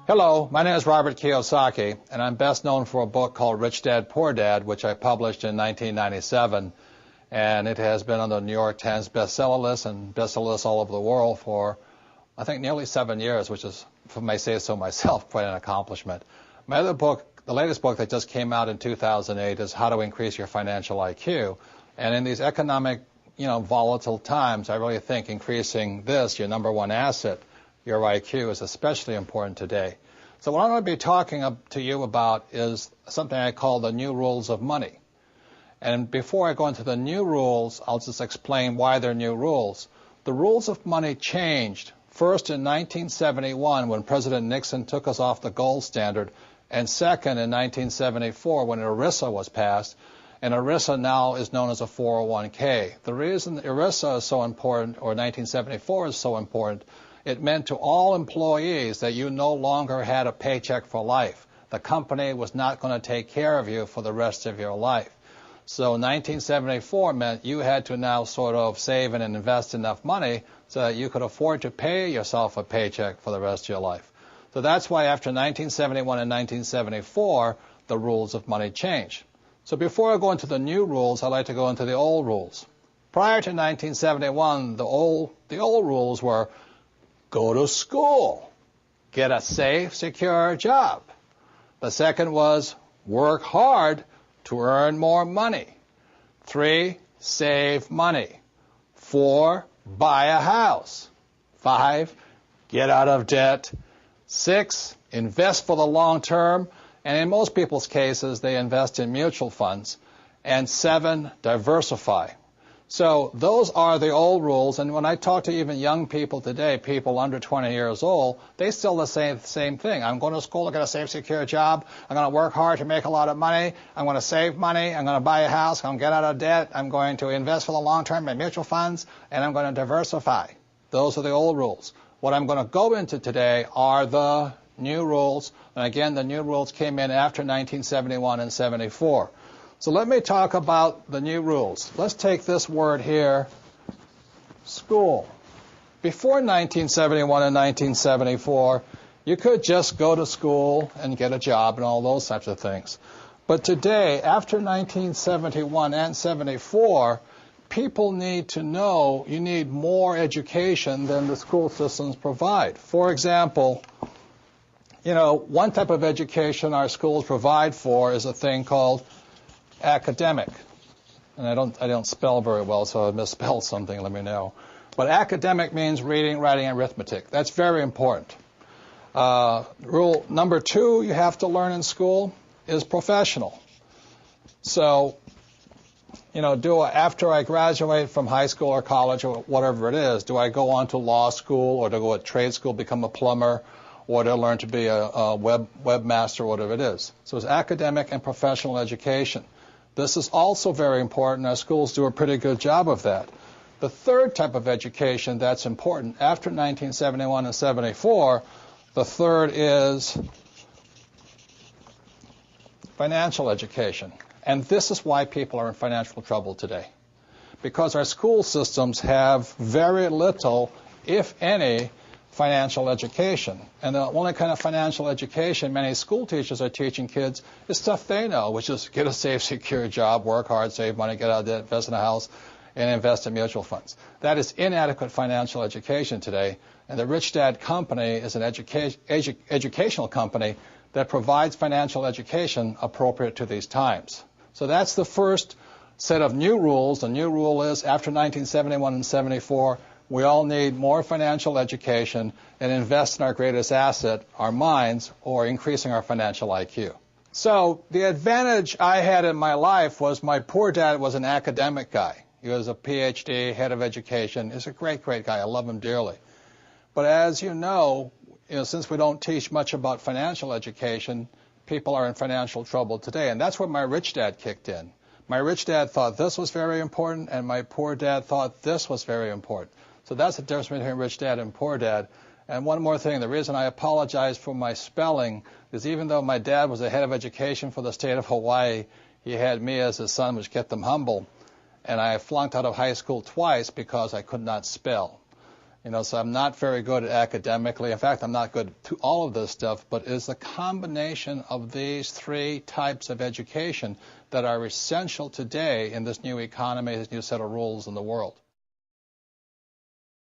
Hello, my name is Robert Kiyosaki, and I'm best known for a book called Rich Dad, Poor Dad, which I published in 1997, and it has been on the New York Times bestseller list and bestseller list all over the world for, I think, nearly 7 years, which is, if I may say so myself, quite an accomplishment. My other book, the latest book that just came out in 2008, is How to Increase Your Financial IQ, and in these economic, volatile times, I really think increasing this, your number one asset, your IQ, is especially important today. So what I'm going to be talking to you about is something I call the new rules of money. And before I go into the new rules, I'll just explain why they're new rules. The rules of money changed first in 1971 when President Nixon took us off the gold standard, and second in 1974 when ERISA was passed. And ERISA now is known as a 401k. The reason ERISA is so important, or 1974 is so important, it meant to all employees that you no longer had a paycheck for life. The company was not going to take care of you for the rest of your life. So 1974 meant you had to now sort of save and invest enough money so that you could afford to pay yourself a paycheck for the rest of your life. So that's why after 1971 and 1974, the rules of money changed. So before I go into the new rules, I'd like to go into the old rules. Prior to 1971, the old rules were go to school, get a safe, secure job. The second was work hard to earn more money. 3, save money. 4, buy a house. 5, get out of debt. 6, invest for the long term. And in most people's cases, they invest in mutual funds. And 7, diversify. So those are the old rules, and when I talk to even young people today, people under 20 years old, they still say the same thing. I'm going to school to get a safe, secure job. I'm going to work hard to make a lot of money. I'm going to save money. I'm going to buy a house. I'm going to get out of debt. I'm going to invest for the long term in mutual funds, and I'm going to diversify. Those are the old rules. What I'm going to go into today are the new rules, and again, the new rules came in after 1971 and 74. So let me talk about the new rules. Let's take this word here, school. Before 1971 and 1974, you could just go to school and get a job and all those types of things. But today, after 1971 and 74, people need to know you need more education than the school systems provide. For example, one type of education our schools provide for is a thing called academic. And I don't spell very well, so if I misspell something, let me know. But academic means reading, writing, and arithmetic. That's very important. Rule number 2 you have to learn in school is professional. So, after I graduate from high school or college or whatever it is, do I go on to law school or to go to trade school, become a plumber, or to learn to be a webmaster, whatever it is? So it's academic and professional education. This is also very important. Our schools do a pretty good job of that. The third type of education that's important after 1971 and 74, the third is financial education. And this is why people are in financial trouble today. Because our school systems have very little, if any, financial education. And the only kind of financial education many school teachers are teaching kids is stuff they know, which is get a safe, secure job, work hard, save money, get out of debt, invest in a house, and invest in mutual funds. That is inadequate financial education today. And the Rich Dad Company is an educational company that provides financial education appropriate to these times. So that's the first set of new rules. The new rule is after 1971 and 74, we all need more financial education and invest in our greatest asset, our minds, or increasing our financial IQ. So the advantage I had in my life was my poor dad was an academic guy. He was a PhD, head of education. He's a great, great guy. I love him dearly. But as you know, since we don't teach much about financial education, people are in financial trouble today. And that's where my rich dad kicked in. My rich dad thought this was very important, and my poor dad thought this was very important. So that's the difference between rich dad and poor dad. And one more thing, the reason I apologize for my spelling is even though my dad was the head of education for the state of Hawaii, he had me as his son, which kept him humble. And I flunked out of high school twice because I could not spell. So I'm not very good academically. In fact, I'm not good to all of this stuff, but it's the combination of these three types of education that are essential today in this new economy, this new set of rules in the world.